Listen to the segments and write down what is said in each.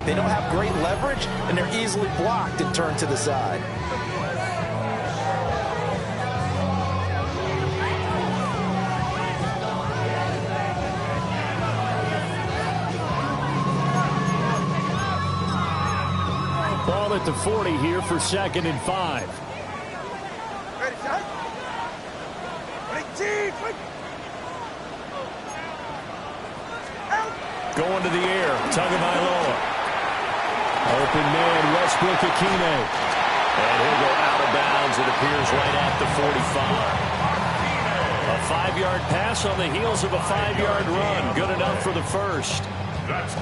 They don't have great leverage, and they're easily blocked and turned to the side. Ball at the 40 here for 2nd and 5. Ready, shot. Going to the air, Tagovailoa. Open man, Westbrook-Ikhine. And he'll go out of bounds, it appears, right at the 45. A 5-yard pass on the heels of a 5-yard run. Good enough for the first.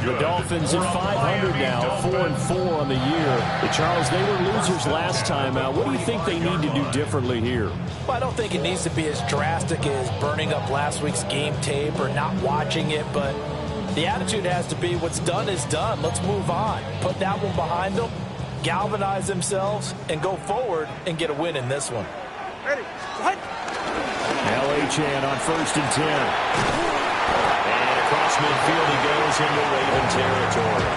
The Dolphins at 500 now, 4-4 on the year. But Charles, they were losers last time out. What do you think they need to do differently here? Well, I don't think it needs to be as drastic as burning up last week's game tape or not watching it, but the attitude has to be what's done is done. Let's move on. Put that one behind them, galvanize themselves, and go forward and get a win in this one. Ready, what? LHN on 1st and 10. Across midfield he goes into Raven territory.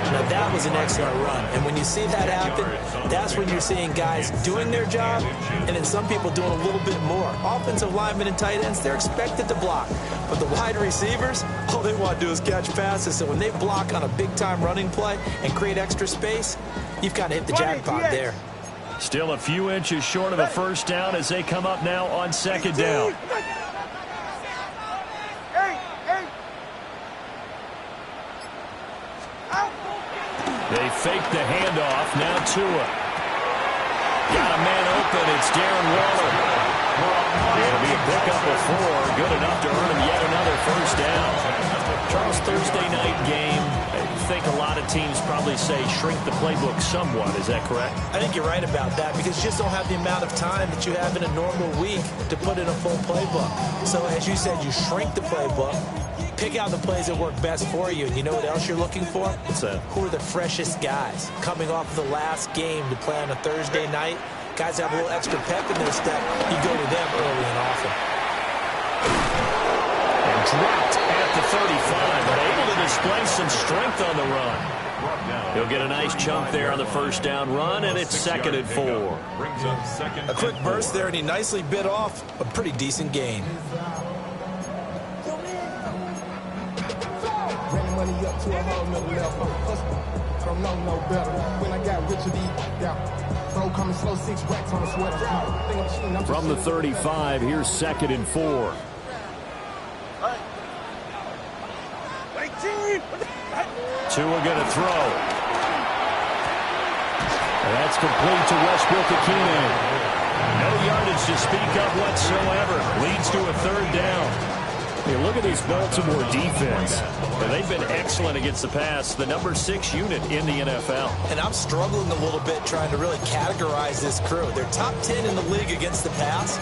Now that was an excellent run, and when you see that happen, that's when you're seeing guys doing their job, and then some people doing a little bit more. Offensive linemen and tight ends, they're expected to block, but the wide receivers, all they want to do is catch passes. So when they block on a big-time running play and create extra space, you've kind of hit the jackpot there. Still a few inches short of a first down as they come up now on 2nd down. They fake the handoff. Now Tua. Got a man open. It's Darren Waller. It'll be a pickup of 4. Good enough to earn him yet another first down. Charles, Thursday night game. I think a lot of teams probably say shrink the playbook somewhat. Is that correct? I think you're right about that because you just don't have the amount of time that you have in a normal week to put in a full playbook. So as you said, you shrink the playbook. Pick out the plays that work best for you. And you know what else you're looking for? What's that? Who are the freshest guys coming off the last game to play on a Thursday night? Guys have a little extra pep in their step. You go to them early and often. And dropped at the 35, but able to display some strength on the run. He'll get a nice chunk there on the first down run, and it's 2nd and 4. A quick burst there, and he nicely bit off a pretty decent gain. Money up to a whole nother level. I don't know no better. When I got rich of these, bro coming slow, 6 racks on a sweater. From the 35, here's 2nd and 4. Tua gonna throw. And that's complete to Westbrook-Ikhine. No yardage to speak of whatsoever. Leads to a 3rd down. Hey, look at this Baltimore defense. And they've been excellent against the pass, the number 6 unit in the NFL. And I'm struggling a little bit trying to really categorize this crew. They're top 10 in the league against the pass,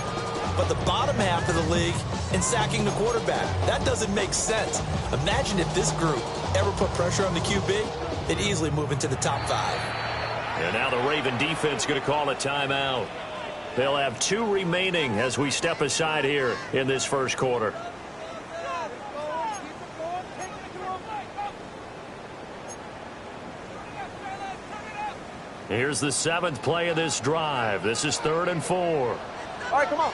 but the bottom half of the league in sacking the quarterback. That doesn't make sense. Imagine if this group ever put pressure on the QB, they'd easily move into the top 5. And now the Raven defense going to call a timeout. They'll have 2 remaining as we step aside here in this first quarter. Here's the 7th play of this drive. This is 3rd and 4. All right, come on.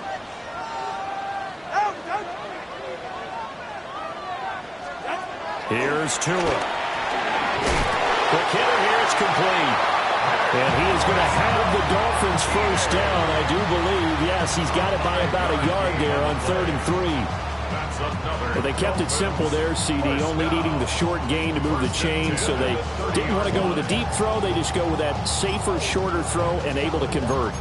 Here's Tua. Quick hitter here. It's complete. And he is going to have the Dolphins first down, I do believe. Yes, he's got it by about a yard there on 3rd and 3. Well, they kept it simple there, CD, only needing the short gain to move the chain, so they didn't want to go with a deep throw. They just go with that safer, shorter throw and able to convert.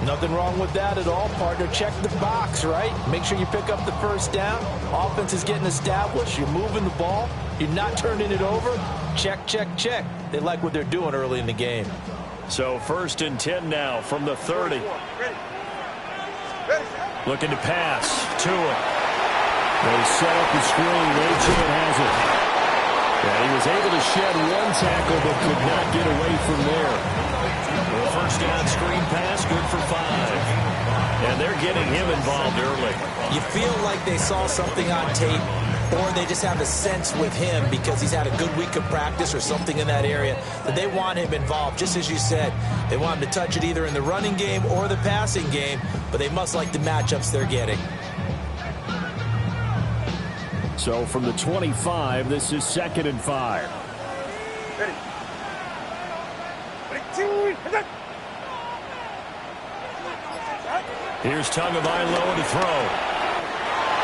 Nothing wrong with that at all, partner. Check the box, right? Make sure you pick up the first down. Offense is getting established. You're moving the ball. You're not turning it over. Check, check, check. They like what they're doing early in the game. So 1st and 10 now from the 30. Looking to pass. Tua. They set up the screen. Achane has it. And he was able to shed 1 tackle but could not get away from there. Well, first down screen pass, good for 5. And they're getting him involved early. You feel like they saw something on tape or they just have a sense with him because he's had a good week of practice or something in that area that they want him involved. Just as you said, they want him to touch it either in the running game or the passing game, but they must like the matchups they're getting. So from the 25, this is 2nd and 5. Ready. Ready. Here's Tagovailoa to throw.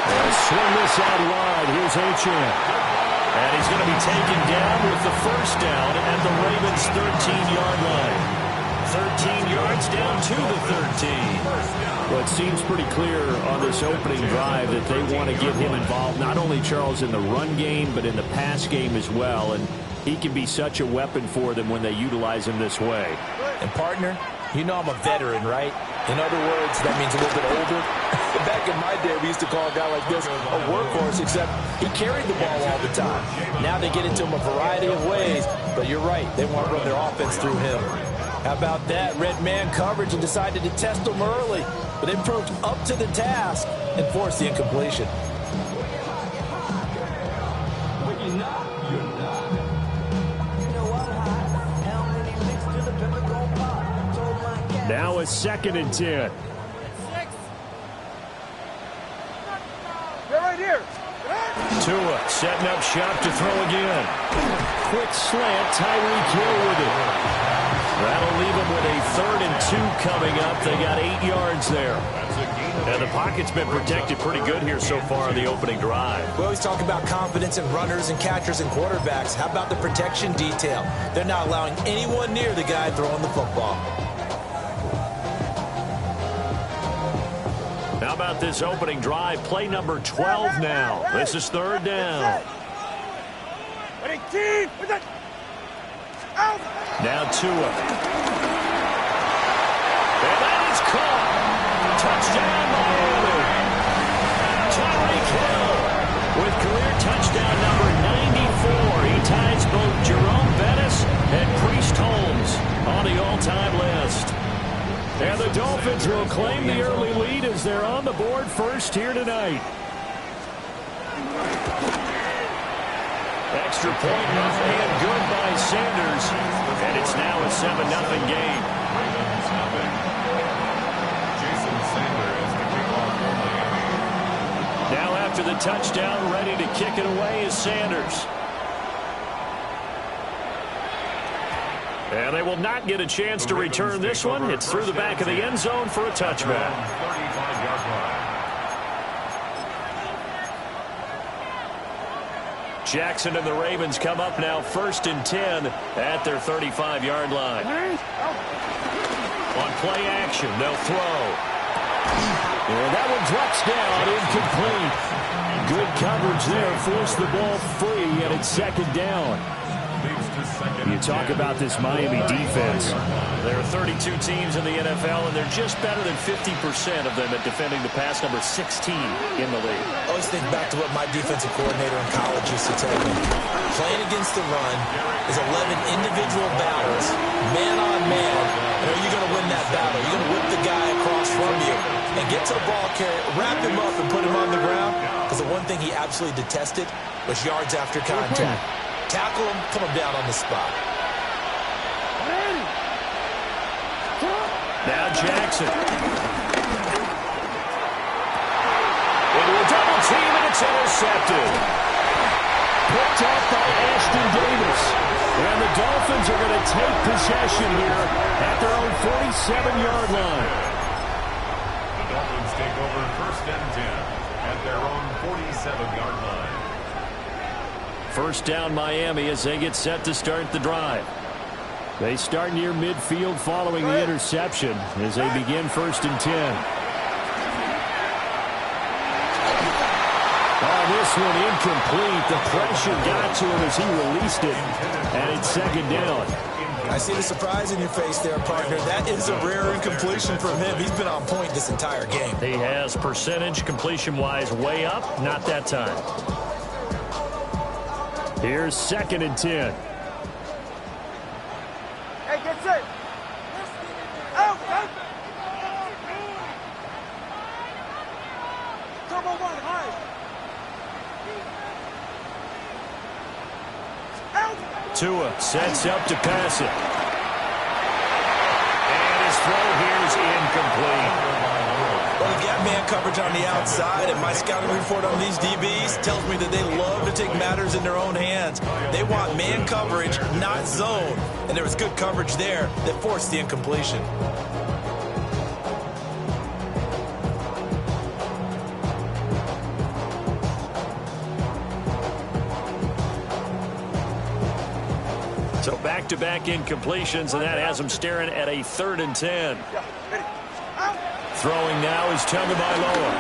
And swing this out wide. Here's Achane. And he's going to be taken down with the first down at the Ravens' 13-yard line. 13 yards down to the 13. Well, it seems pretty clear on this opening drive that they want to get him involved, not only, Charles, in the run game, but in the pass game as well. And he can be such a weapon for them when they utilize him this way. And, partner, you know I'm a veteran, right? In other words, that means a little bit older. Back in my day, we used to call a guy like this a workhorse, except he carried the ball all the time. Now they get into him a variety of ways, but you're right. They want to run their offense through him. How about that? Red man coverage and decided to test him early, but they proved up to the task and forced the incompletion. Now it's 2nd and 10. They're right here. Tua setting up shop to throw again. Quick slant, Tyreek Hill with it. That'll leave them with a 3rd and 2 coming up. They got 8 yards there. And the pocket's been protected pretty good here so far on the opening drive. We always talk about confidence in runners and catchers and quarterbacks. How about the protection detail? They're not allowing anyone near the guy throwing the football. How about this opening drive? Play number 12 now. This is 3rd down. Now Tua. And that is caught. Touchdown, Miami. Tyreek Hill with career touchdown number 94. He ties both Jerome Bettis and Priest Holmes on the all-time list. And the Dolphins will claim the early lead as they're on the board first here tonight. Extra point and good by Sanders. And it's now a 7-0 game. Now after the touchdown, ready to kick it away is Sanders. And they will not get a chance to return this one. It's through the back of the end zone for a touchback. Jackson and the Ravens come up now 1st and 10 at their 35-yard line. On play action, they'll throw. And that one drops down, incomplete. Good coverage there, forced the ball free, and it's 2nd down. You talk about this Miami defense. There are 32 teams in the NFL, and they're just better than 50% of them at defending the pass, number 16 in the league. I always think back to what my defensive coordinator in college used to tell me. Playing against the run is 11 individual battles, man on man. And are you going to win that battle? You're going to whip the guy across from you and get to the ball carrier, wrap him up, and put him on the ground. Because the one thing he absolutely detested was yards after contact. Tackle him, put him down on the spot. Now Jackson. Into a double team, and it's intercepted. Picked off by Ashton Davis. And the Dolphins are going to take possession here at their own 47-yard line. The Dolphins take over 1st and 10 at their own 47-yard line. 1st down Miami as they get set to start the drive. They start near midfield following the interception as they begin 1st and 10. Oh, this one incomplete. The pressure got to him as he released it, and it's 2nd down. I see the surprise in your face there, partner. That is a rare incompletion from him. He's been on point this entire game. He has percentage completion-wise way up, not that time. Here's 2nd and 10. Hey, get set. Out, out. Turbo 1, high. Tua sets up to pass it. And his throw here is incomplete. Well, they've got man coverage on the outside, and my scouting report on these DBs tells me that they love to take matters in their own hands. They want man coverage, not zone. And there was good coverage there that forced the incompletion. So back-to-back incompletions, and that has him staring at a 3rd and 10. Throwing now is Tagovailoa.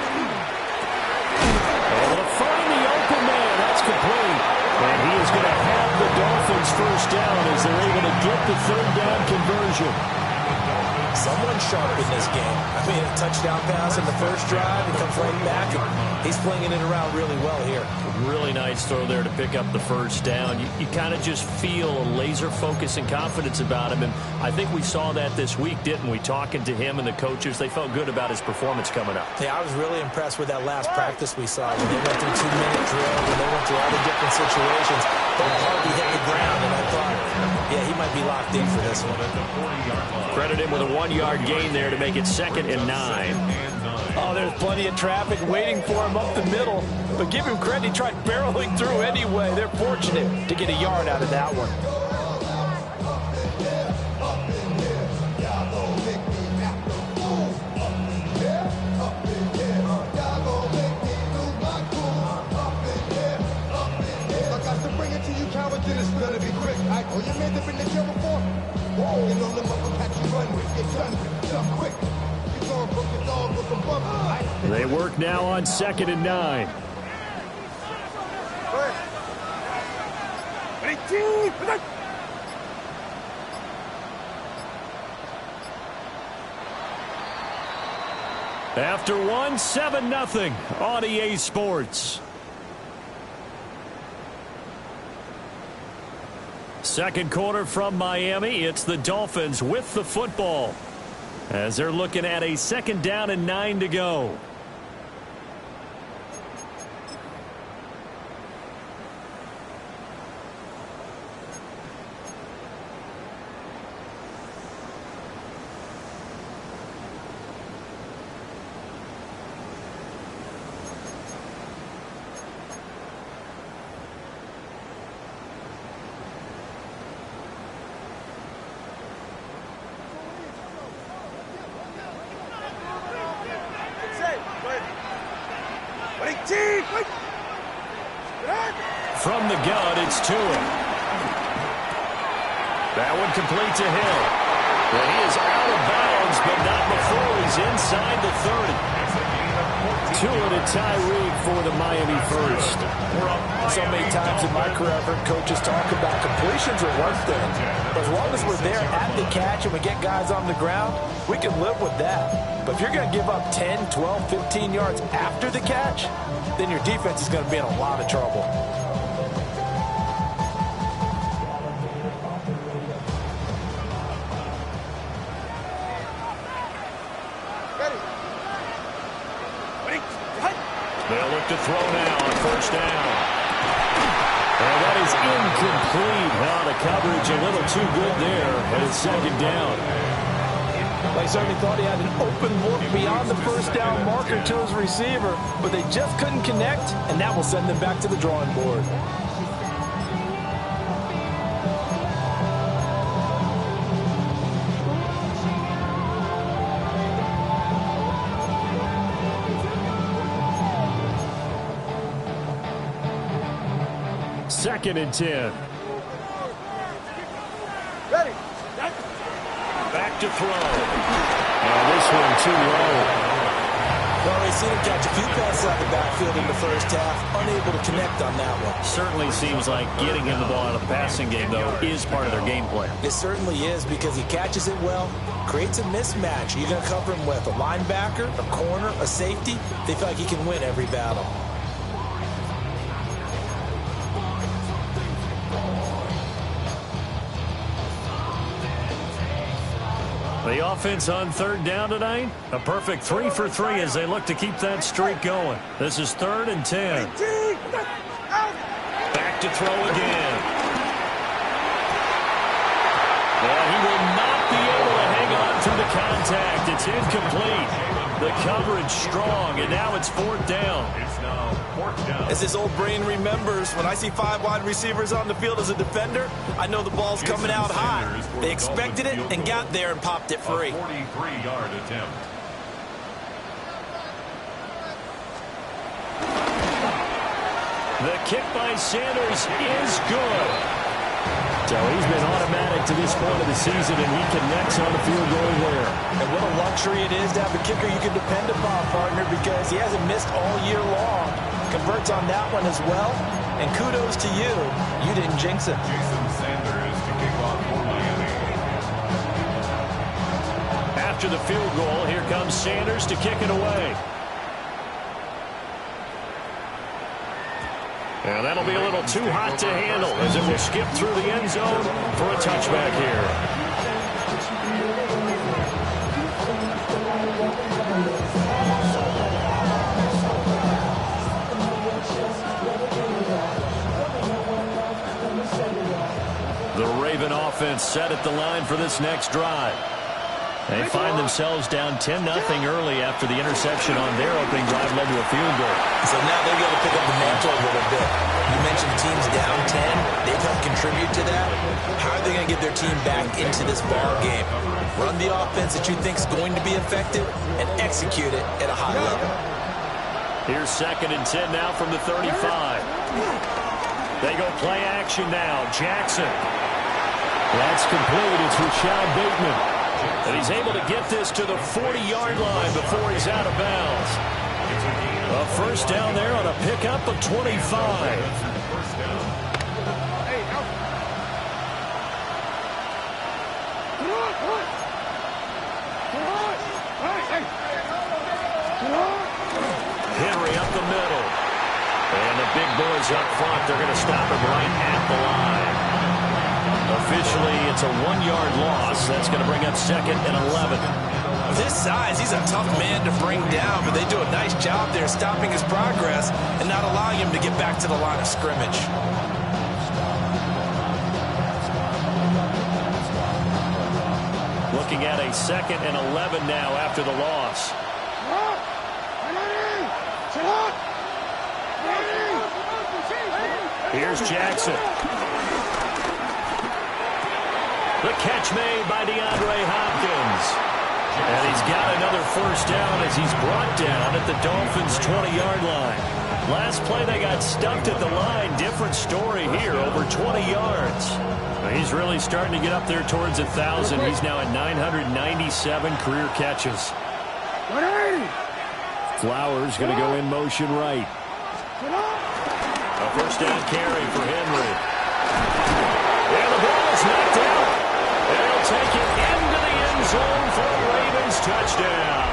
Able to find the open man. That's complete. And he is going to have the Dolphins first down as they're able to get the 3rd down conversion. Someone sharp in this game. I mean, a touchdown pass in the first drive. He comes right back, and he's flinging it around really well here. Really nice throw there to pick up the first down. You kind of just feel a laser focus and confidence about him, and I think we saw that this week, didn't we? Talking to him and the coaches, they felt good about his performance coming up. Yeah, I was really impressed with that last practice we saw when they went through 2-minute drills, when they went through all the different situations. Ball hardly hit the ground, and I thought, yeah, he might be locked in for this one. Credit him with a 1-yard gain there to make it 2nd and 9. Oh, there's plenty of traffic waiting for him up the middle. But give him credit, he tried barreling through anyway. They're fortunate to get a yard out of that one. I got to bring it to you, cowards, and it's gonna be quick. Oh, you made them in the jail before? You know them up and catch you run with. Get done with. Jump quick. They work now on 2nd and 9. After 1, 7-0 on EA Sports. Second quarter from Miami. It's the Dolphins with the football, as they're looking at a 2nd down and 9 to go. From the gun, it's Tua. That one complete to Hill. And he is out of bounds, but not before he's inside the 30. Tua to Tyreek for the Miami first. So many times in my career, I've heard coaches talk about completions are one thing. But as long as we're there at the catch and we get guys on the ground, we can live with that. But if you're going to give up 10, 12, 15 yards after the catch, then your defense is going to be in a lot of trouble. They'll look to throw now on first down. And that is incomplete. Now the coverage a little too good there, and it's 2nd down. Well, he certainly thought he had an open look beyond the first down marker to his receiver, but they just couldn't connect, and that will send them back to the drawing board. Second and 10. Ready. Back to throw. And this one too low. Well, we've seen him catch a few passes out of the backfield in the first half, unable to connect on that one. Certainly seems like getting him the ball out of the passing game, though, is part of their game plan. It certainly is, because he catches it well, creates a mismatch. You're going to cover him with a linebacker, a corner, a safety. They feel like he can win every battle. The offense on 3rd down tonight, a perfect 3 for 3 as they look to keep that streak going. This is 3rd and 10. Back to throw again. And he will not be able to hang on through the contact. It's incomplete. The coverage strong, and now it's 4th down. It's now 4th down. As his old brain remembers, when I see 5 wide receivers on the field as a defender, I know the ball's coming out high. They expected it and got there and popped it free. A 43-yard attempt. The kick by Sanders is good. So he's been automatic to this point of the season, and he connects on the field goal there. And what a luxury it is to have a kicker you can depend upon, partner, because he hasn't missed all year long. Converts on that one as well. And kudos to you. You didn't jinx him. Jason Sanders to kick off for Miami. After the field goal, here comes Sanders to kick it away. And that'll be a little too hot to handle as it will skip through the end zone for a touchback here. The Raven offense set at the line for this next drive. They find themselves down 10-0 early after the interception on their opening drive led to a field goal. So now they're going to pick up the mantle a little bit. You mentioned teams down 10. They've helped contribute to that. How are they going to get their team back into this ball game? Run the offense that you think is going to be effective and execute it at a high level. Here's 2nd and 10 now from the 35. They go play action now. Jackson. That's complete. It's Rashad Bateman. And he's able to get this to the 40-yard line before he's out of bounds. A 1st down there on a pickup of 25. Henry up the middle. And the big boys up front, they're going to stop him right at the line. Officially, it's a 1-yard loss. That's going to bring up 2nd and 11. With his size, he's a tough man to bring down, but they do a nice job there stopping his progress and not allowing him to get back to the line of scrimmage. Looking at a 2nd and 11 now after the loss. Here's Jackson. The catch made by DeAndre Hopkins. And he's got another 1st down as he's brought down at the Dolphins' 20-yard line. Last play, they got stuffed at the line. Different story here, over 20 yards. He's really starting to get up there towards 1,000. He's now at 997 career catches. Flowers going to go in motion right. A 1st down carry for Henry. And the ball is knocked out. They'll take it into the end zone for a Ravens touchdown.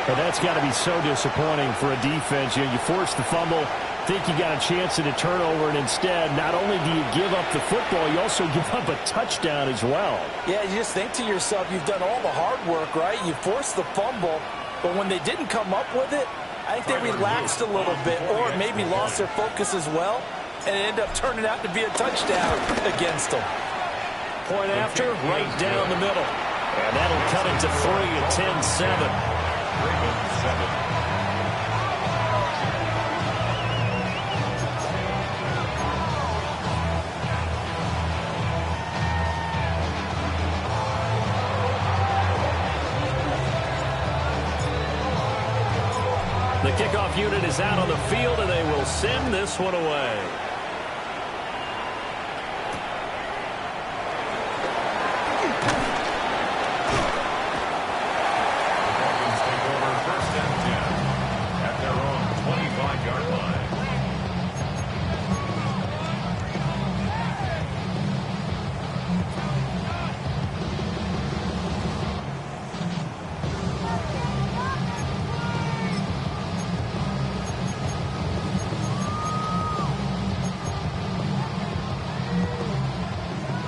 And that's got to be so disappointing for a defense. You force the fumble, think you got a chance at a turnover, and instead, not only do you give up the football, you also give up a touchdown as well. Yeah, you just think to yourself, you've done all the hard work, right? You forced the fumble, but when they didn't come up with it, I think they relaxed a little bit or maybe lost their focus as well, and it ended up turning out to be a touchdown against them. Point after, right down the middle. And that'll cut it to 3 at 10-7. Ravens 7. The kickoff unit is out on the field, and they will send this one away. Dolphins take over 1st and 10 at their own 25-yard line.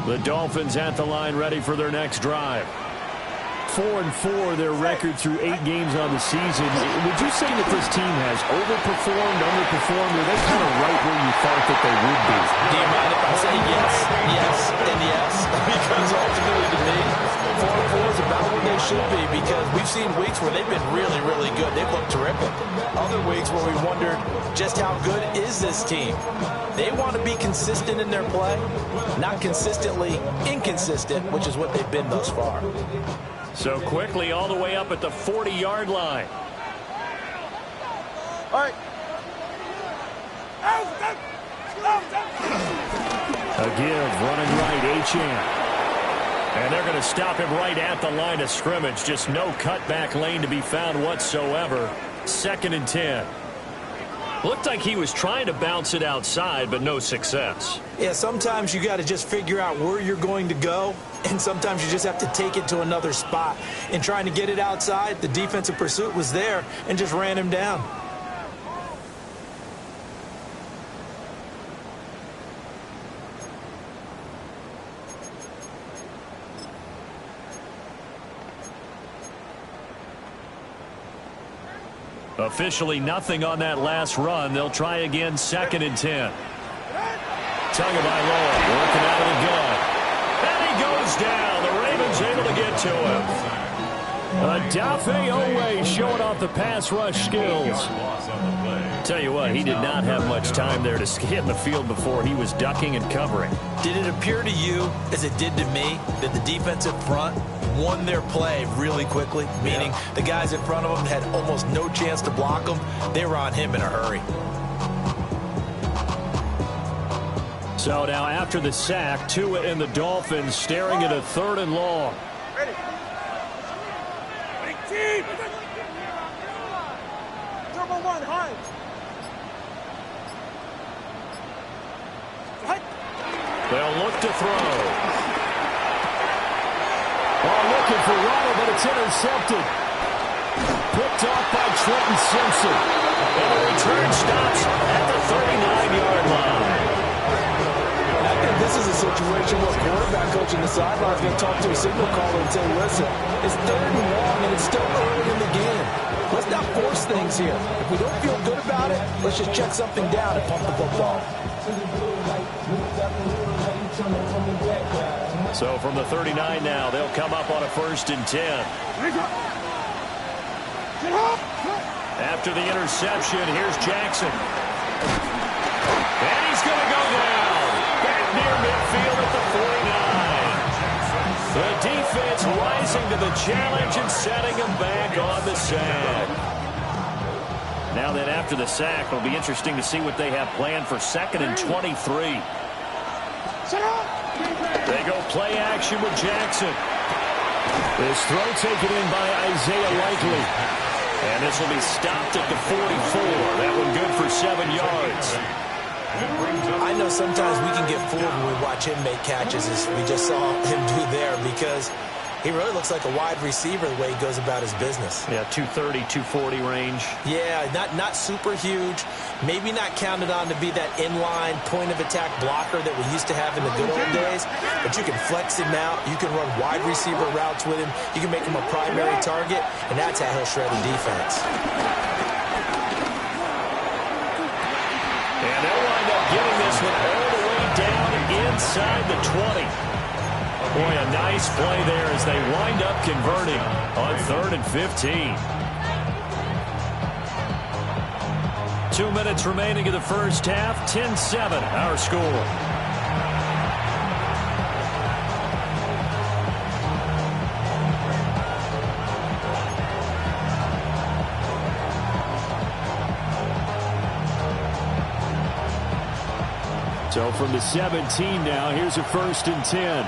The Dolphins at the line ready for their next drive. 4-4 their record through 8 games on the season. Would you say that this team has overperformed, underperformed, or they're kind of right where you thought that they would be? Do you mind if I say yes, yes, and yes? Because ultimately to me, 4-4 is about where they should be, because we've seen weeks where they've been really, really good. They've looked terrific. Other weeks where we wondered just how good is this team. They want to be consistent in their play, not consistently inconsistent, which is what they've been thus far. So quickly all the way up at the 40-yard line. All right. A give, running right, Achane. And they're going to stop him right at the line of scrimmage. Just no cutback lane to be found whatsoever. 2nd and 10. Looked like he was trying to bounce it outside, but no success. Yeah, sometimes you got to just figure out where you're going to go, and sometimes you just have to take it to another spot. In trying to get it outside, the defensive pursuit was there and just ran him down. Officially nothing on that last run. They'll try again, 2nd and 10. Tagovailoa working out of the gun. And he goes down. The Ravens able to get to him. Odafe Oweh showing off the pass rush skills. Tell you what, he did not have much time there to scan the field before he was ducking and covering. Did it appear to you, as it did to me, that the defensive front won their play really quickly? Meaning the guys in front of them had almost no chance to block them. They were on him in a hurry. So now after the sack, Tua and the Dolphins staring at a 3rd and long. Ready. Team. Turbo 1, high. They'll look to throw. Oh, looking for Waddle, but it's intercepted. Picked off by Trenton Simpson. And the return stops at the 39-yard line. I think this is a situation where quarterback coach in the sideline is going to talk to a signal caller and say, listen, it's 3rd and long and it's still early in the game. Let's not force things here. If we don't feel good about it, let's just check something down and pump the football. So from the 39 now, they'll come up on a 1st and 10. After the interception, here's Jackson. And he's going to go down. Back near midfield at the 49. The defense rising to the challenge and setting him back on the sack. Now then, after the sack, it'll be interesting to see what they have planned for 2nd and 23. They go play action with Jackson. This throw taken in by Isaiah Likely. And this will be stopped at the 44. That one good for 7 yards. I know sometimes we can get fooled when we watch him make catches, as we just saw him do there, because he really looks like a wide receiver the way he goes about his business. Yeah, 230, 240 range. Yeah, not super huge. Maybe not counted on to be that inline point-of-attack blocker that we used to have in the good old days. But you can flex him out. You can run wide receiver routes with him. You can make him a primary target, and that's how he'll shred a defense. And they'll wind up getting this one all the way down inside the 20. Boy, a nice play there as they wind up converting on 3rd and 15. 2 minutes remaining in the first half. 10-7, our score. So from the 17 now, here's a 1st and 10.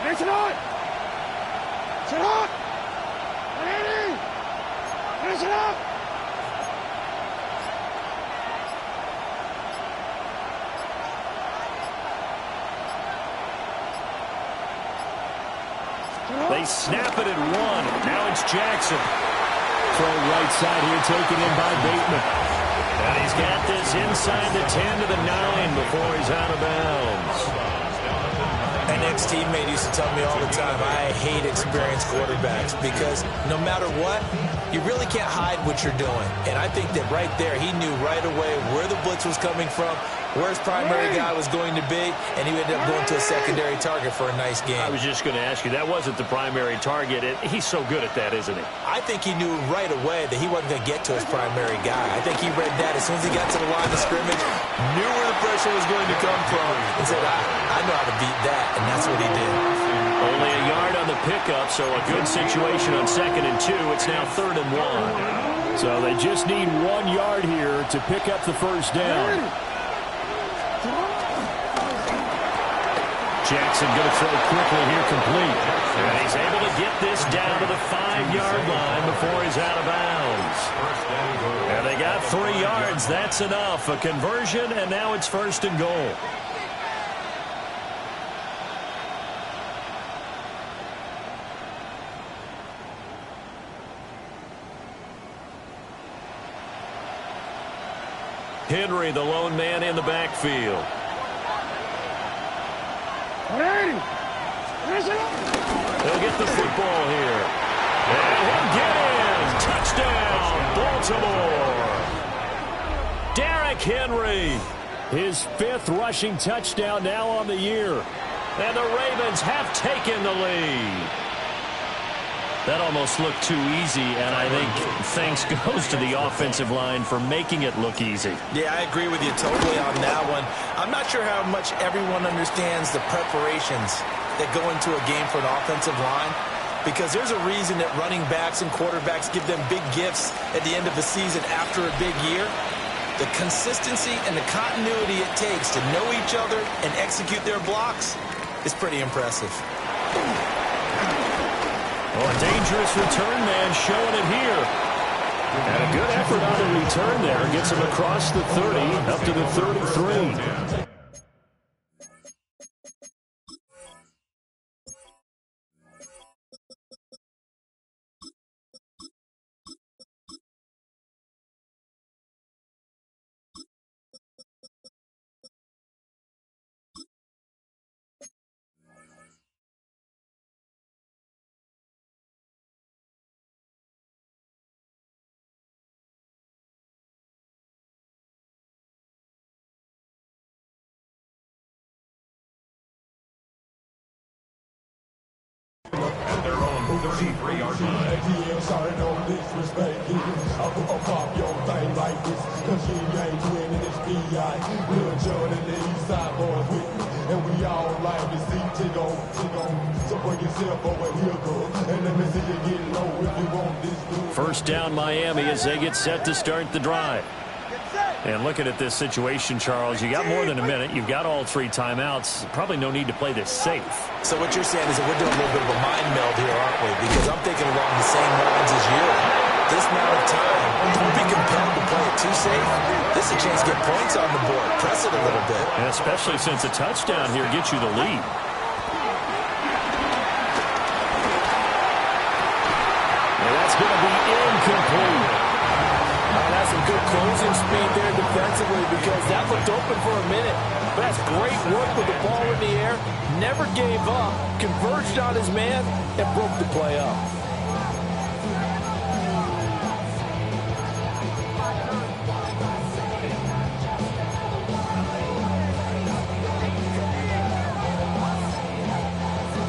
Listen up! Sit up! Ready! Listen up! They snap it at 1. Now it's Jackson. Throw right side here taken in by Bateman. And he's got this inside the 10 to the 9 before he's out of bounds. And ex-teammate used to tell me all the time, I hate experienced quarterbacks because no matter what, you really can't hide what you're doing. And I think that right there, he knew right away where the blitz was coming from, where his primary guy was going to be, and he ended up going to a secondary target for a nice game. I was just going to ask you, that wasn't the primary target. He's so good at that, isn't he? I think he knew right away that he wasn't going to get to his primary guy. I think he read that as soon as he got to the line of scrimmage, knew where the pressure was going to come from, and said, I know how to beat that, and that's what he did. Only a yard on the pickup, so a good situation on 2nd and 2. It's now 3rd and 1. So they just need 1 yard here to pick up the first down. Jackson going to throw quickly here, complete. And he's able to get this down to the 5-yard line before he's out of bounds. And they got 3 yards. That's enough. A conversion, and now it's 1st and goal. Henry, the lone man in the backfield. They'll get the football here. And he'll get in. Touchdown, Baltimore. Derrick Henry, his 5th rushing touchdown now on the year. And the Ravens have taken the lead. That almost looked too easy, and I think thanks goes to the offensive line for making it look easy. Yeah, I agree with you totally on that one. I'm not sure how much everyone understands the preparations that go into a game for an offensive line, because there's a reason that running backs and quarterbacks give them big gifts at the end of the season after a big year. The consistency and the continuity it takes to know each other and execute their blocks is pretty impressive. Well, a dangerous return man showing it here. And a good effort on the return there. Gets him across the 30, up to the 33. At their own 33-yard line. Sorry, no disrespect. I'll pop your thing like this, cause you ain't winning this PI. We're joining the East Side boys with me, and we all like to see Tigo. So bring yourself over here, girl, and let me see you get low if you want this dude. First down, Miami, as they get set to start the drive. And looking at this situation, Charles, you got more than a minute. You've got all 3 timeouts. Probably no need to play this safe. So what you're saying is that we're doing a little bit of a mind meld here, aren't we? Because I'm thinking along the same lines as you. This amount of time, don't be compelled to play it too safe. This is a chance to get points on the board. Press it a little bit. And especially since a touchdown here gets you the lead. And that's going to be incomplete. That's some good closing speed there defensively, because that looked open for a minute. But that's great work with the ball in the air. Never gave up, converged on his man, and broke the play up.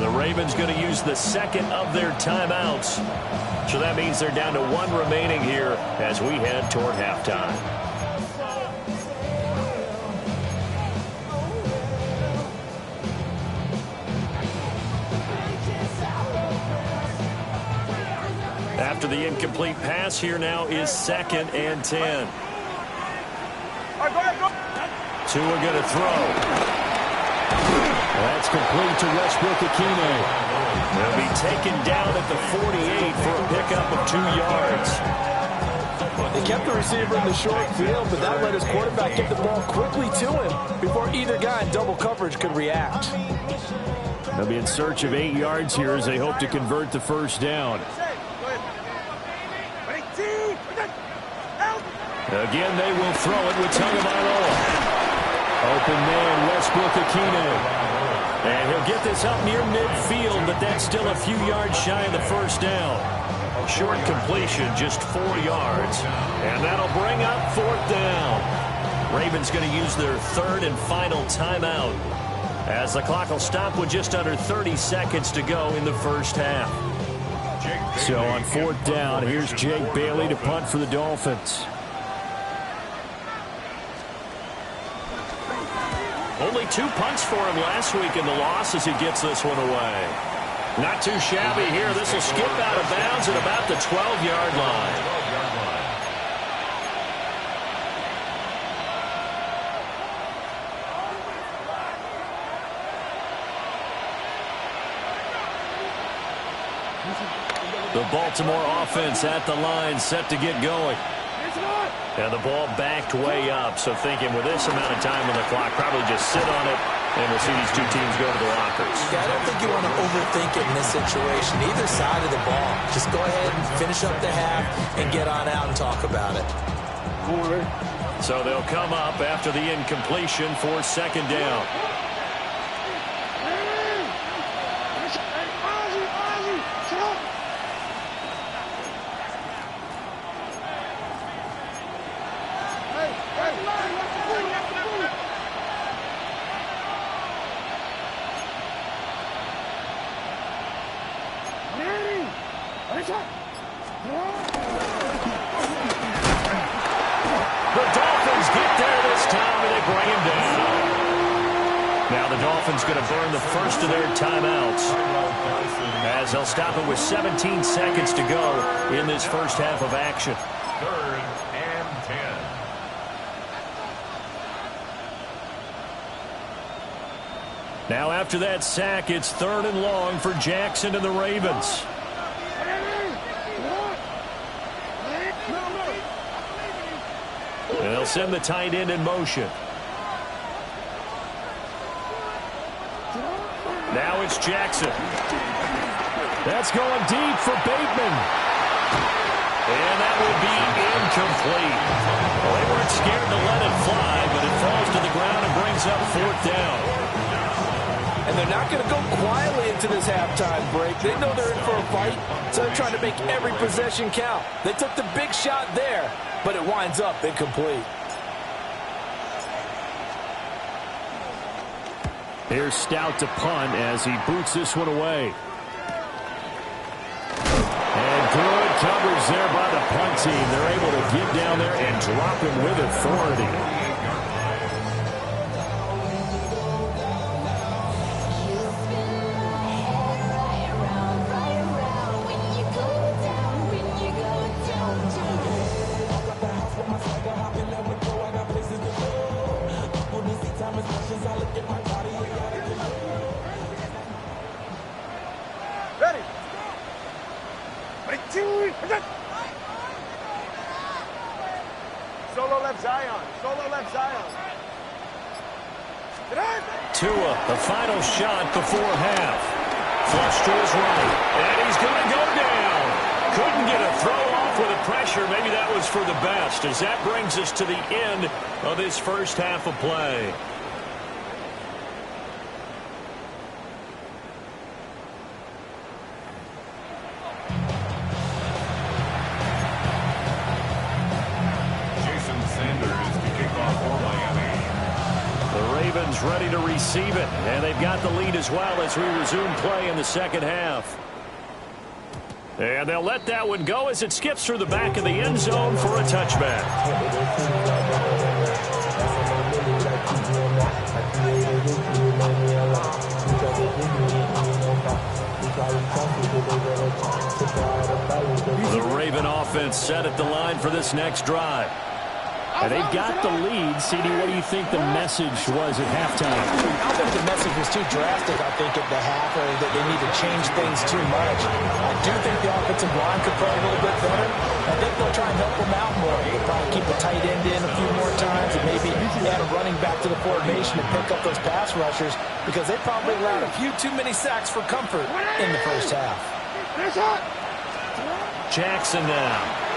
The Ravens going to use the 2nd of their timeouts. So that means they're down to 1 remaining here as we head toward halftime. After the incomplete pass, here now is 2nd and 10. Tua going to throw. That's complete to Westbrook-Ikhine. They'll be taken down at the 48 for a pickup of 2 yards. They kept the receiver in the short field, but that let his quarterback get the ball quickly to him before either guy in double coverage could react. They'll be in search of 8 yards here as they hope to convert the first down. Again, they will throw it with Tagovailoa. Open man, Westbrook-Ikhine. And he'll get this up near midfield, but that's still a few yards shy of the first down. Short completion, just 4 yards. And that'll bring up 4th down. Ravens going to use their 3rd and final timeout, as the clock will stop with just under 30 seconds to go in the first half. So on 4th down, here's Jake Bailey to punt for the Dolphins. Only 2 punts for him last week in the loss as he gets this one away. Not too shabby here. This will skip out of bounds at about the 12-yard line. The Baltimore offense at the line, set to get going. And the ball backed way up, so thinking with this amount of time on the clock, probably just sit on it, and we'll see these 2 teams go to the lockers. Yeah, I don't think you want to overthink it in this situation. Either side of the ball. Just go ahead and finish up the half and get on out and talk about it. So they'll come up after the incompletion for 2nd down. Going to burn the first of their timeouts as they'll stop it with 17 seconds to go in this first half of action. 3rd and 10. Now after that sack, it's 3rd and long for Jackson and the Ravens. And they'll send the tight end in motion. Now it's Jackson. That's going deep for Bateman. And that will be incomplete. Well, they weren't scared to let it fly, but it falls to the ground and brings up 4th down. And they're not going to go quietly into this halftime break. They know they're in for a fight, so they're trying to make every possession count. They took the big shot there, but it winds up incomplete. Here's Stout to punt as he boots this one away. And good coverage there by the punt team. They're able to get down there and drop him with authority. Solo left Zion. Solo left Zion. Tua, the final shot before half. Flush to his right. And he's going to go down. Couldn't get a throw off with the pressure. Maybe that was for the best, as that brings us to the end of this first half of play. Ready to receive it, and they've got the lead as well as we resume play in the second half. And they'll let that one go as it skips through the back of the end zone for a touchback. The Raven offense set at the line for this next drive. And they've got the lead. CD, what do you think the message was at halftime? I don't think the message was too drastic, I think, at the half, or that they need to change things too much. I do think the offensive line could play a little bit better. I think they'll try and help them out more. They'll probably keep the tight end in a few more times and maybe add a running back to the formation and pick up those pass rushers, because they probably allowed a few too many sacks for comfort in the first half. Jackson now.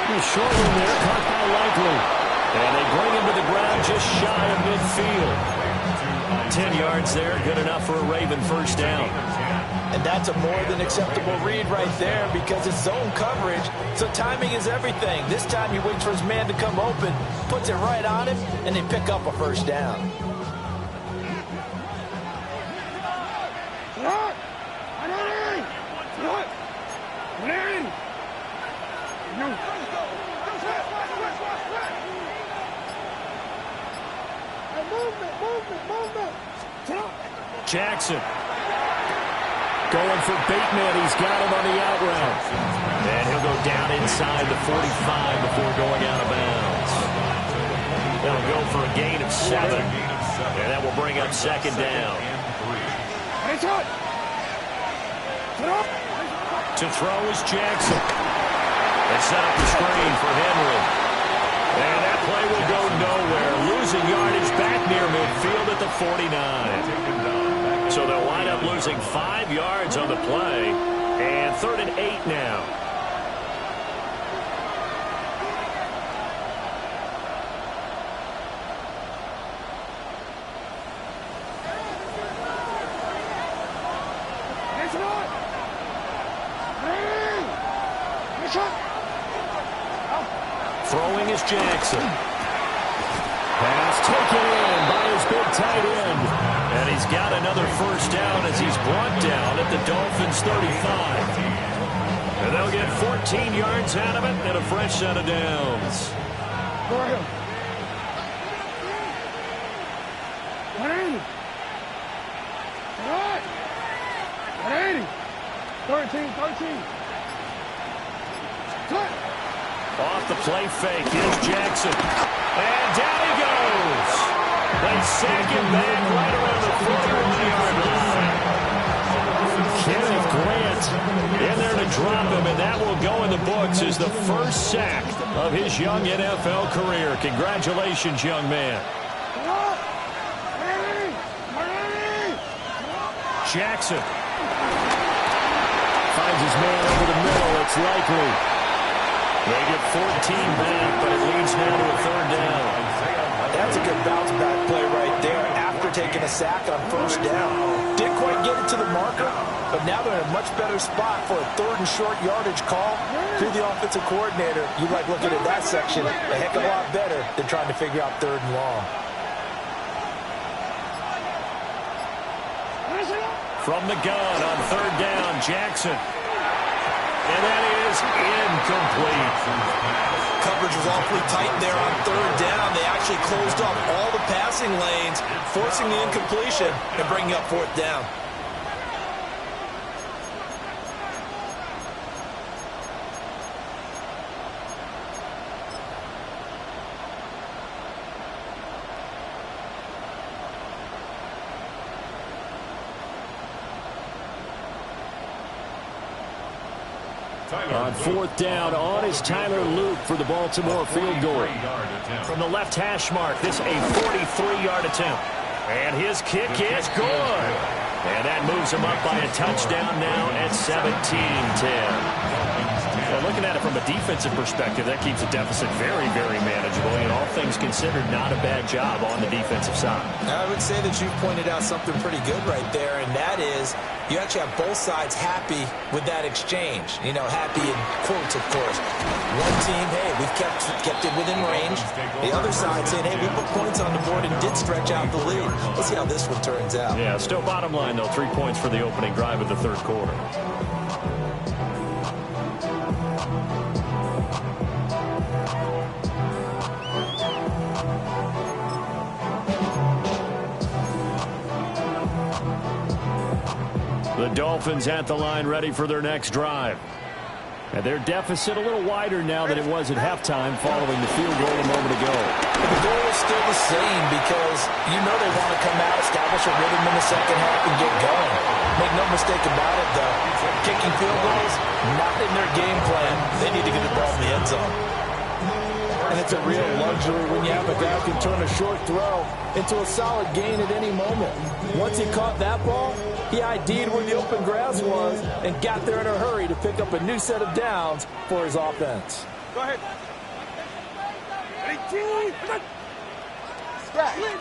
Short one there, caught by Likely. And they bring him to the ground just shy of midfield. 10 yards there, good enough for a Raven first down. And that's a more than acceptable read right there because it's zone coverage, so timing is everything. This time he waits for his man to come open, puts it right on him, and they pick up a first down. Jackson going for Bateman. He's got him on the out route. And he'll go down inside the 45 before going out of bounds. They'll go for a gain of 7. And that will bring up second down. To throw is Jackson. They set up the screen for Henry. And that play will go nowhere. Losing yardage back near midfield at the 49. So they'll wind up losing 5 yards on the play. And 3rd and 8 now. Throwing is Jackson. Pass taken in by his big tight end. And he's got another first down as he's brought down at the Dolphins' 35. And they'll get 14 yards out of it and a fresh set of downs. 13. Off the play fake, here's Jackson. And down he goes. They sack him back right around the 41-yard line. Kenneth Grant in there to drop him, and that will go in the books as the first sack of his young NFL career. Congratulations, young man. Jackson finds his man over the middle. It's likely. They get 14 back, but it leads now to a 3rd down. That's a good bounce-back play right there after taking a sack on first down. Didn't quite get it to the marker, but now they're in a much better spot for a 3rd and short yardage call. If you're the offensive coordinator, you like looking at that section a heck of a lot better than trying to figure out 3rd and long. From the gun on 3rd down, Jackson. And that is incomplete. Coverage was awfully tight there on 3rd down. They actually closed off all the passing lanes, forcing the incompletion and bringing up 4th down. On 4th down, on is Tyler Luke for the Baltimore field goal. From the left hash mark, this a 43-yard attempt. And his kick is good. And that moves him up by a touchdown now at 17-10. Well, looking at it from a defensive perspective, that keeps the deficit very, very manageable. And all things considered, not a bad job on the defensive side. I would say that you've pointed out something pretty good right there, and that is you actually have both sides happy with that exchange. You know, happy in quotes, of course. One team, hey, we've kept it within range. The other side saying, hey, we put points on the board and did stretch out the lead. Let's see how this one turns out. Yeah, still bottom line, though, 3 points for the opening drive of the 3rd quarter. The Dolphins at the line ready for their next drive. And their deficit a little wider now than it was at halftime following the field goal a moment ago. The goal is still the same because you know they want to come out, establish a rhythm in the second half, and get going. Make no mistake about it, though. Kicking field goals, not in their game plan. They need to get the ball in the end zone. And it's a real luxury when you have a guy who can turn a short throw into a solid gain at any moment. Once he caught that ball, he ID'd where the open grass was and got there in a hurry to pick up a new set of downs for his offense. Go ahead. that? Hey.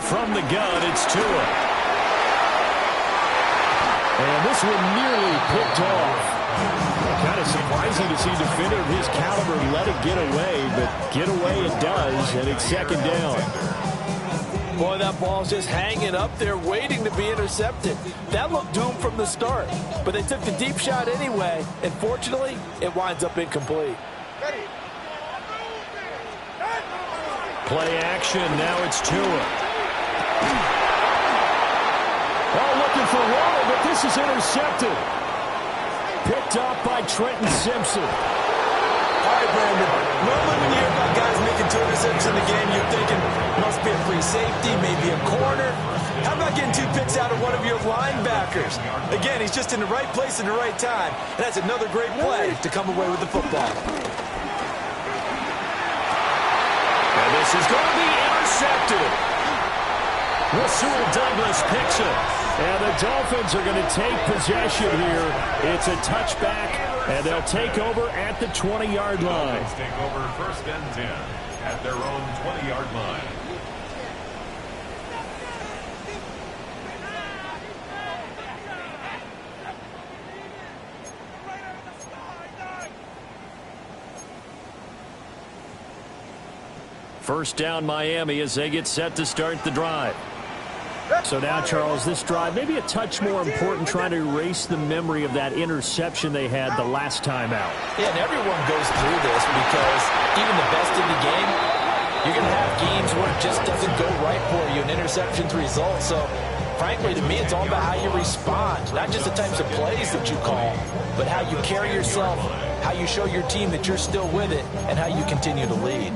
From the gun, it's Tua. And this one nearly picked off. Kind of surprising to see a defender of his caliber let it get away, but get away it does, and it's second down. Boy, that ball's just hanging up there waiting to be intercepted. That looked doomed from the start, but they took the deep shot anyway, and fortunately, it winds up incomplete. Play action, now it's Tua. Oh, looking for Waddle, but this is intercepted. Picked off by Trenton Simpson. All right, Brandon. Normally when you hear about guys making 2 interceptions in the game, you're thinking must be a free safety, maybe a corner. How about getting 2 picks out of one of your linebackers? Again, he's just in the right place at the right time. And that's another great play to come away with the football. And this is going to be intercepted. Rasul Douglas picks it. And the Dolphins are going to take possession here. It's a touchback, and they'll take over at the 20-yard line. Dolphins take over first and 10 at their own 20-yard line. First down, Miami, as they get set to start the drive. So now, Charles, this drive maybe a touch more important, trying to erase the memory of that interception they had the last time out. Yeah, and everyone goes through this because even the best in the game, you're going to have games where it just doesn't go right for you, and interceptions result. So, frankly, to me, it's all about how you respond, not just the types of plays that you call, but how you carry yourself, how you show your team that you're still with it, and how you continue to lead.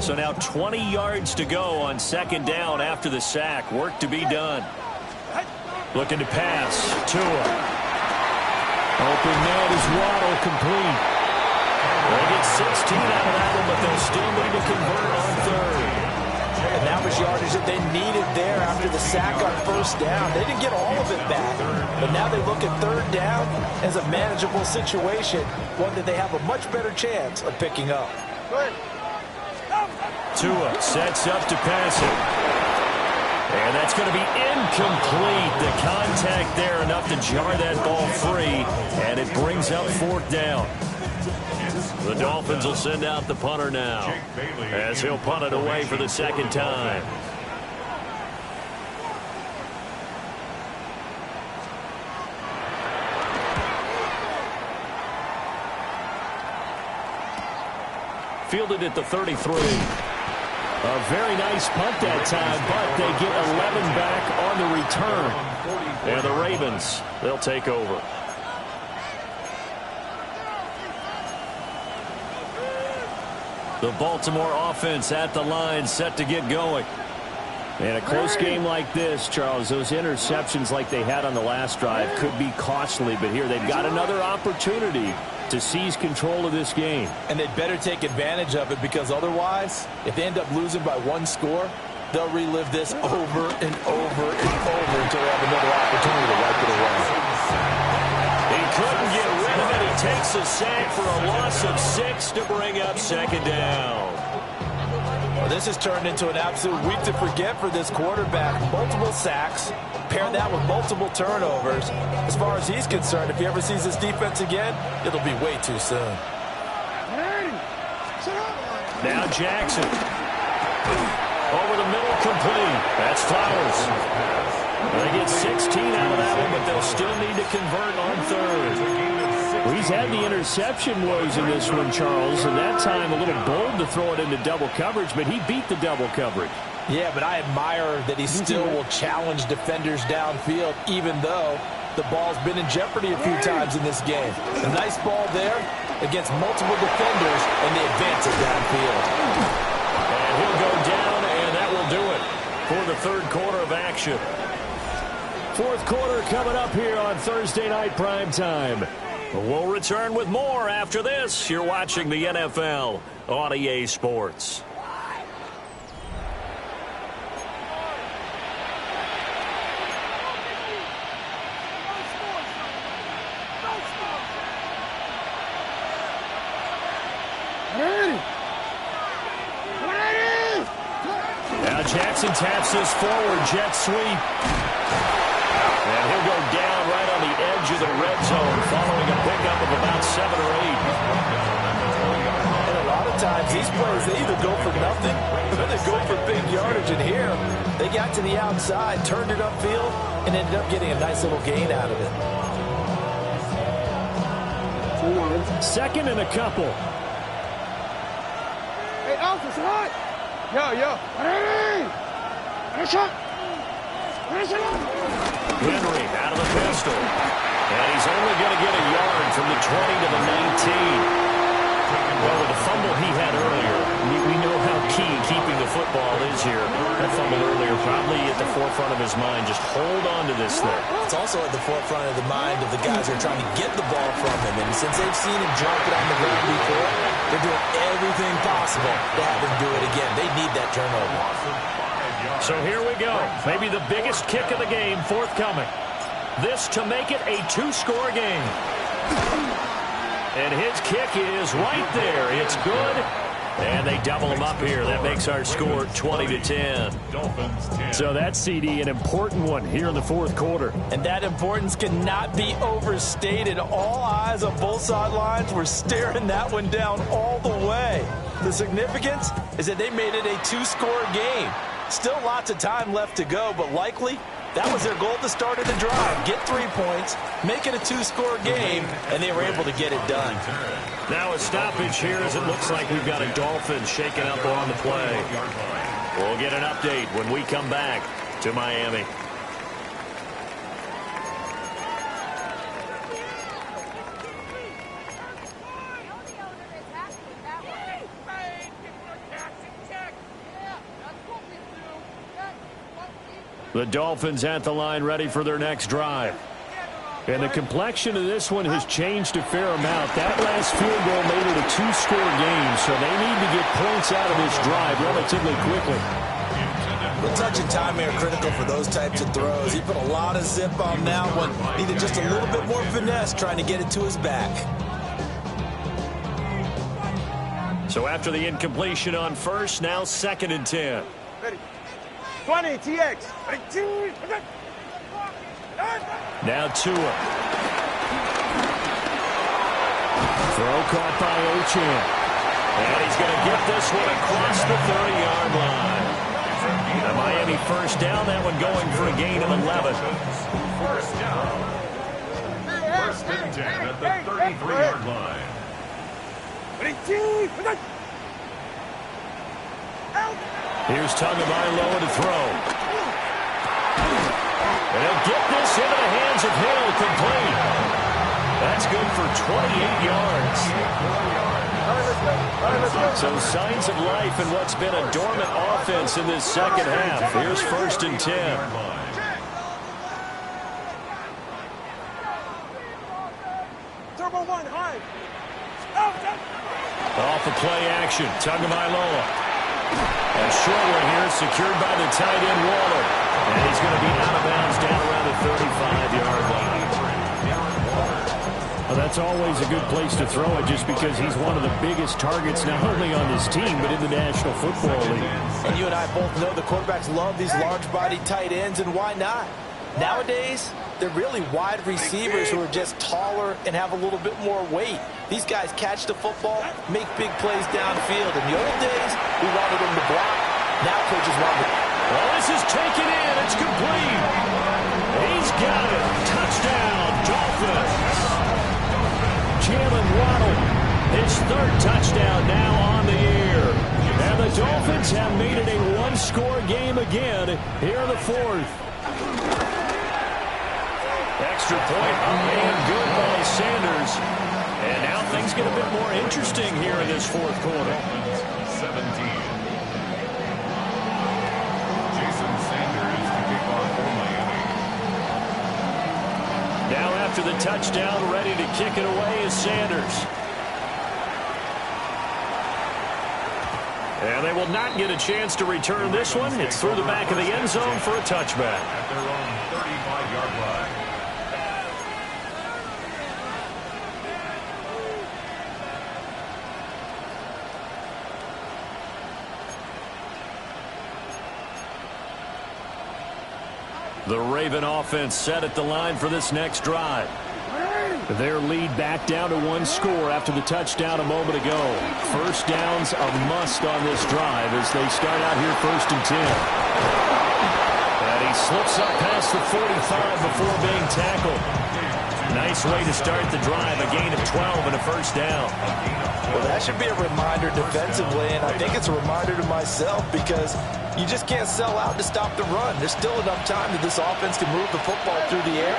So now 20 yards to go on second down after the sack. Work to be done. Looking to pass. Tua. Open man is Waddle, complete. They get 16 out of that one, but they'll still need to convert on third. And that was yardage that they needed there after the sack on first down. They didn't get all of it back, but now they look at third down as a manageable situation, one that they have a much better chance of picking up. Tua sets up to pass it. And that's going to be incomplete. The contact there enough to jar that ball free, and it brings up fourth down. The Dolphins will send out the punter now as he'll punt it away for the second time. Fielded at the 33. A very nice punt that time, but they get 11 back on the return. And the Ravens, they'll take over. The Baltimore offense at the line, set to get going. And a close game like this, Charles, those interceptions like they had on the last drive could be costly. But here they've got another opportunity to seize control of this game. And they'd better take advantage of it, because otherwise, if they end up losing by 1 score, they'll relive this over and over and over until they have another opportunity to wipe it away. He couldn't get rid of it. He takes a sack for a loss of 6 to bring up second down. Well, this has turned into an absolute week to forget for this quarterback. Multiple sacks, pair that with multiple turnovers. As far as he's concerned, if he ever sees this defense again, it'll be way too soon. Now Jackson. Over the middle, complete. That's Flowers. They get 16 out of that one, but they'll still need to convert on third. Well, he's had the interception woes in this one, Charles, and that time a little bold to throw it into double coverage, but he beat the double coverage. Yeah, but I admire that he still will challenge defenders downfield, even though the ball's been in jeopardy a few times in this game. A nice ball there against multiple defenders, and they advance it downfield. And he'll go down, and that will do it for the third quarter of action. Fourth quarter coming up here on Thursday Night Primetime. We'll return with more after this. You're watching the NFL on EA Sports. Now Jackson taps this forward, jet sweep. And he'll go down right on the edge of the red zone following a pickup of about 7 or 8. And a lot of times these plays, they either go for nothing or they go for big yardage. And here, they got to the outside, turned it upfield, and ended up getting a nice little gain out of it. Second and a couple. Hey, Alpha, what? Yo. Henry out of the pistol. And he's only going to get a yard from the 20 to the 19. Well, with the fumble he had earlier, we know how key keeping the football is here. That fumble earlier probably at the forefront of his mind. Just hold on to this thing. It's also at the forefront of the mind of the guys who are trying to get the ball from him. And since they've seen him drop it on the ground before, they're doing everything possible to have him do it again. They need that turnover. So here we go. Maybe the biggest kick of the game forthcoming. This to make it a 2-score game. And his kick is right there. It's good. And they double him up here. That makes our score 20-10. So that's, CD, an important one here in the fourth quarter. And that importance cannot be overstated. All eyes on both sidelines were staring that one down all the way. The significance is that they made it a 2-score game. Still lots of time left to go, but likely that was their goal at the start of the drive. Get 3 points, make it a 2-score game, and they were able to get it done. Now a stoppage here as it looks like we've got a Dolphins shaking up on the play. We'll get an update when we come back to Miami. The Dolphins at the line ready for their next drive. And the complexion of this one has changed a fair amount. That last field goal made it a 2-score game, so they need to get points out of this drive relatively quickly. The touch and time are critical for those types of throws. He put a lot of zip on that one. Needed just a little bit more finesse trying to get it to his back. So after the incompletion on first, now 2nd and 10. Ready. 20, TX. Now Tua. Throw caught by Ochan. And he's going to get this one across the 30-yard line. The Miami first down, that one going for a gain of 11. First down. First and 10 at the 33-yard line. Here's Tagovailoa to throw. And he'll get this into the hands of Hill, complete. That's good for 28 yards. So signs of life in what's been a dormant offense in this second half. Here's 1st and 10. Turbo 1, high. Off the play action, Tagovailoa. A short one here, secured by the tight end Waller. And he's going to be out of bounds down around the 35-yard line. Well, that's always a good place to throw it just because he's one of the biggest targets not only on his team but in the National Football League. And you and I both know the quarterbacks love these large-bodied tight ends, and why not? Nowadays, they're really wide receivers who are just taller and have a little bit more weight. These guys catch the football, make big plays downfield. In the old days, we wanted them to block. Now coaches want them. Well, this is taken in. It's complete. He's got it. Touchdown, Dolphins. Jalen Waddle, his 3rd touchdown now on the year. And the Dolphins have made it a 1-score game again here in the 4th. Extra point up and good by Sanders. And now things get a bit more interesting here in this 4th quarter. 17. Jason Sanders to kick off for Miami. Now after the touchdown, ready to kick it away is Sanders. And they will not get a chance to return this one. It's through the back of the end zone for a touchback. At their own 35-yard line. The Raven offense set at the line for this next drive. Their lead back down to 1 score after the touchdown a moment ago. First down's a must on this drive as they start out here 1st and 10. And he slips up past the 45 before being tackled. Nice way to start the drive, a gain of 12 and a first down. Well, that should be a reminder defensively, and I think it's a reminder to myself because you just can't sell out to stop the run. There's still enough time that this offense can move the football through the air,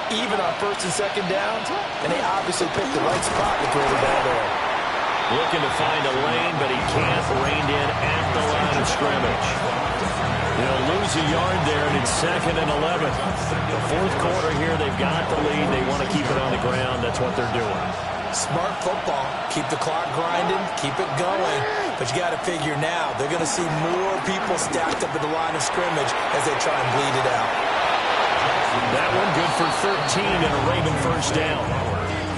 even on 1st and 2nd downs, and they obviously picked the right spot to throw the ball there. Looking to find a lane, but he can't. Reined in at the line of scrimmage. They'll lose a yard there, and it's 2nd and 11. The 4th quarter here, they've got the lead. They want to keep it on the ground. That's what they're doing. Smart football. Keep the clock grinding. Keep it going. But you got to figure now, they're going to see more people stacked up at the line of scrimmage as they try and bleed it out. That one good for 13 and a Raven first down.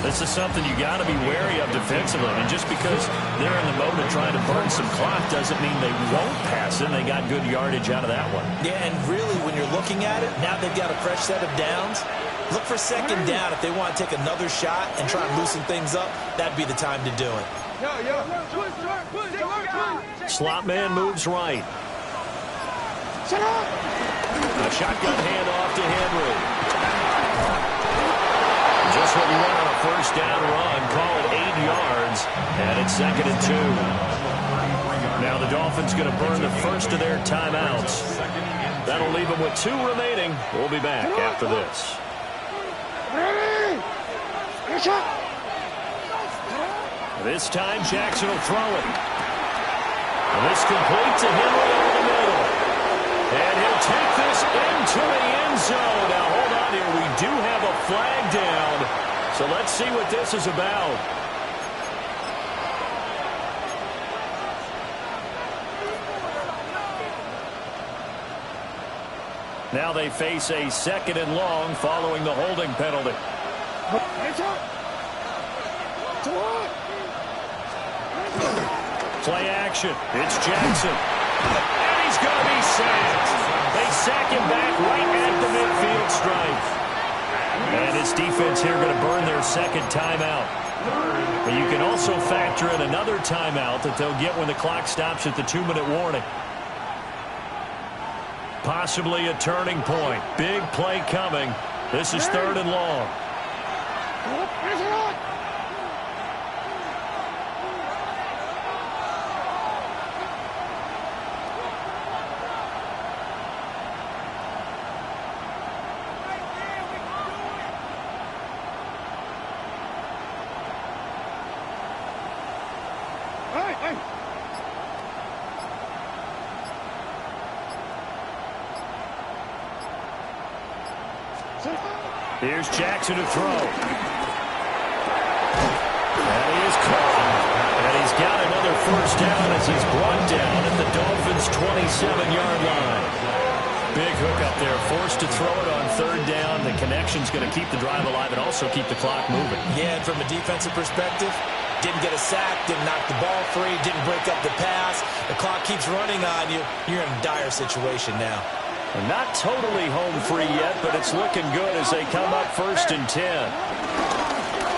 This is something you got to be wary of defensively. And just because they're in the mode of trying to burn some clock doesn't mean they won't pass it. They got good yardage out of that one. Yeah, and really, when you're looking at it, now they've got a fresh set of downs. Look for 2nd down. If they want to take another shot and try and loosen things up, that'd be the time to do it. Slot man moves right. A shotgun handoff to Henry. Just what you want on a first down run. Call it 8 yards, and it's 2nd and 2. Now the Dolphins going to burn the first of their timeouts. That'll leave them with 2 remaining. We'll be back after this. This time Jackson will throw it. And this complete to Henry over the middle. And he'll take this into the end zone. Now hold on here. We do have a flag down. So let's see what this is about. Now they face a 2nd and long following the holding penalty. Play action. It's Jackson. And he's going to be sacked. They sack him back right at the midfield stripe. And his defense here going to burn their 2nd timeout. But you can also factor in another timeout that they'll get when the clock stops at the 2-minute warning. Possibly a turning point. Big play coming. This is 3rd and long. Here's Jackson to throw. And he is caught. And he's got another first down as he's brought down at the Dolphins' 27-yard line. Big hook up there. Forced to throw it on 3rd down. The connection's going to keep the drive alive and also keep the clock moving. Yeah, and from a defensive perspective, didn't get a sack, didn't knock the ball free, didn't break up the pass. The clock keeps running on you. You're in a dire situation now. Not totally home free yet, but it's looking good as they come up 1st and 10.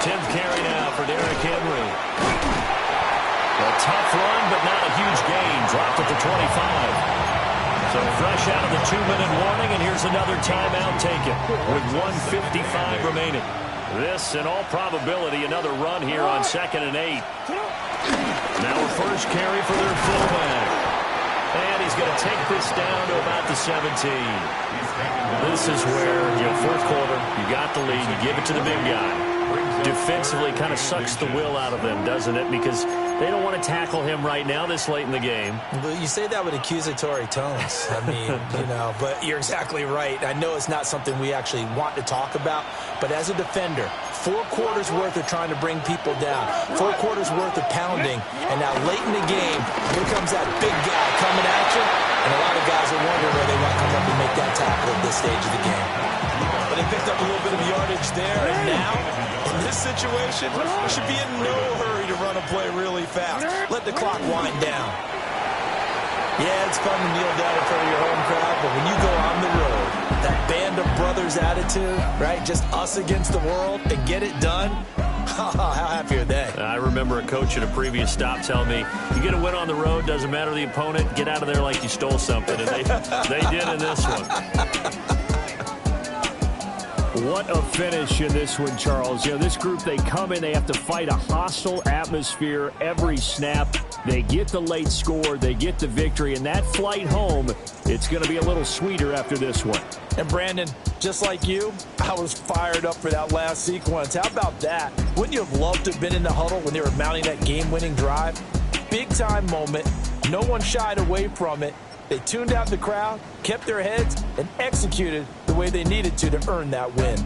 10th carry now for Derrick Henry. A tough run, but not a huge gain. Dropped at the 25. So fresh out of the 2-minute warning, and here's another timeout taken with 1:55 remaining. This, in all probability, another run here on 2nd and 8. Now a first carry for their fullback. And he's going to take this down to about the 17. This is where, 4th quarter, you got the lead, you give it to the big guy. Defensively kind of sucks the will out of them, doesn't it? Because they don't want to tackle him right now this late in the game. Well, you say that with accusatory tones. I mean, but you're exactly right. I know it's not something we actually want to talk about, but as a defender, 4 quarters worth of trying to bring people down, 4 quarters worth of pounding, and now late in the game, here comes that big guy coming at you, and a lot of guys are wondering where they want to come up and make that tackle at this stage of the game. But they picked up a little bit of yardage there, and now, in this situation, we should be in no hurry to run a play really fast. Let the clock wind down. Yeah, it's fun to kneel down in front of your home crowd, but when you go on the road, that band of brothers attitude, right? Just us against the world and get it done. How happy are they? I remember a coach at a previous stop telling me, you get a win on the road, doesn't matter the opponent, get out of there like you stole something. And they did in this one. What a finish in this one, Charles. You know, this group, they come in, they have to fight a hostile atmosphere every snap. They get the late score, they get the victory, and that flight home, it's going to be a little sweeter after this one. And Brandon, just like you, I was fired up for that last sequence. How about that? Wouldn't you have loved to have been in the huddle when they were mounting that game-winning drive? Big-time moment. No one shied away from it. They tuned out the crowd, kept their heads, and executed the way they needed to earn that win.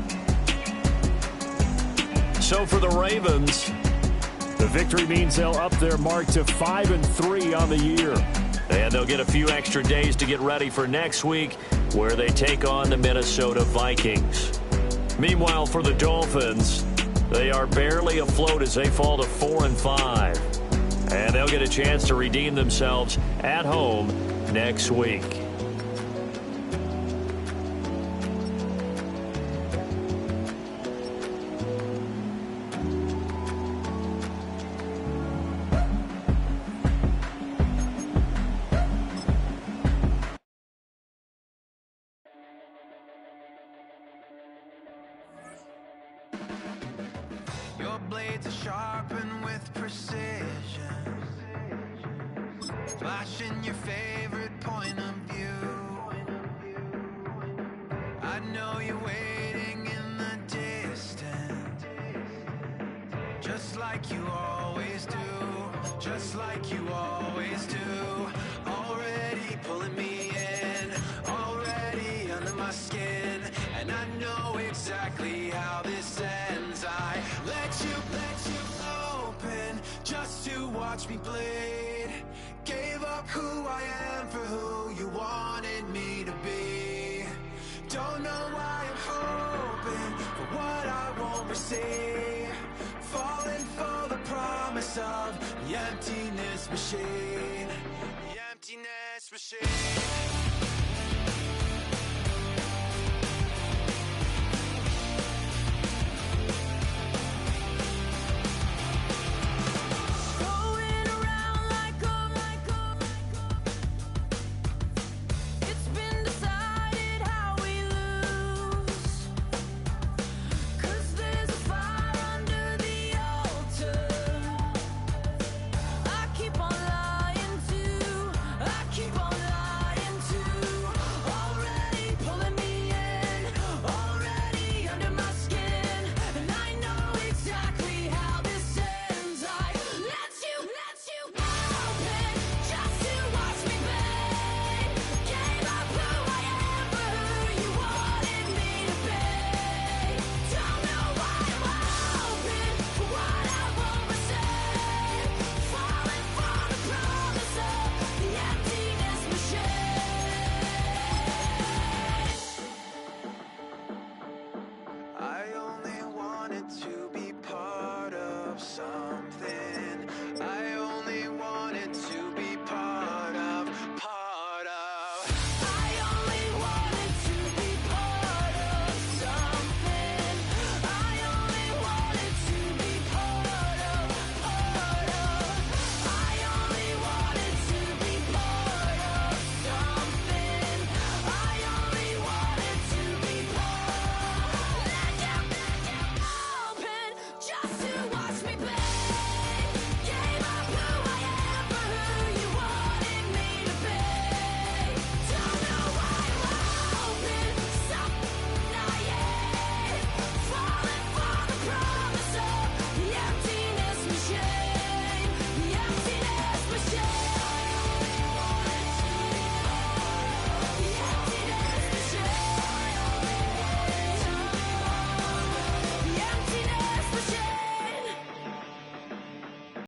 So for the Ravens, the victory means they'll up their mark to 5-3 on the year. And they'll get a few extra days to get ready for next week, where they take on the Minnesota Vikings. Meanwhile, for the Dolphins, they are barely afloat as they fall to 4-5. And they'll get a chance to redeem themselves at home next week. Your blades are sharpened with precision, flashing your favorite point of view. I know you're waiting in the distance, just like you always do, just like you always do. Already pulling me in, already under my skin, and I know exactly how this ends. I let you open just to watch me bleed. Gave up who I am for who you wanted me to be. Don't know why I'm hoping for what I won't receive. Falling for the promise of the emptiness machine. The emptiness machine.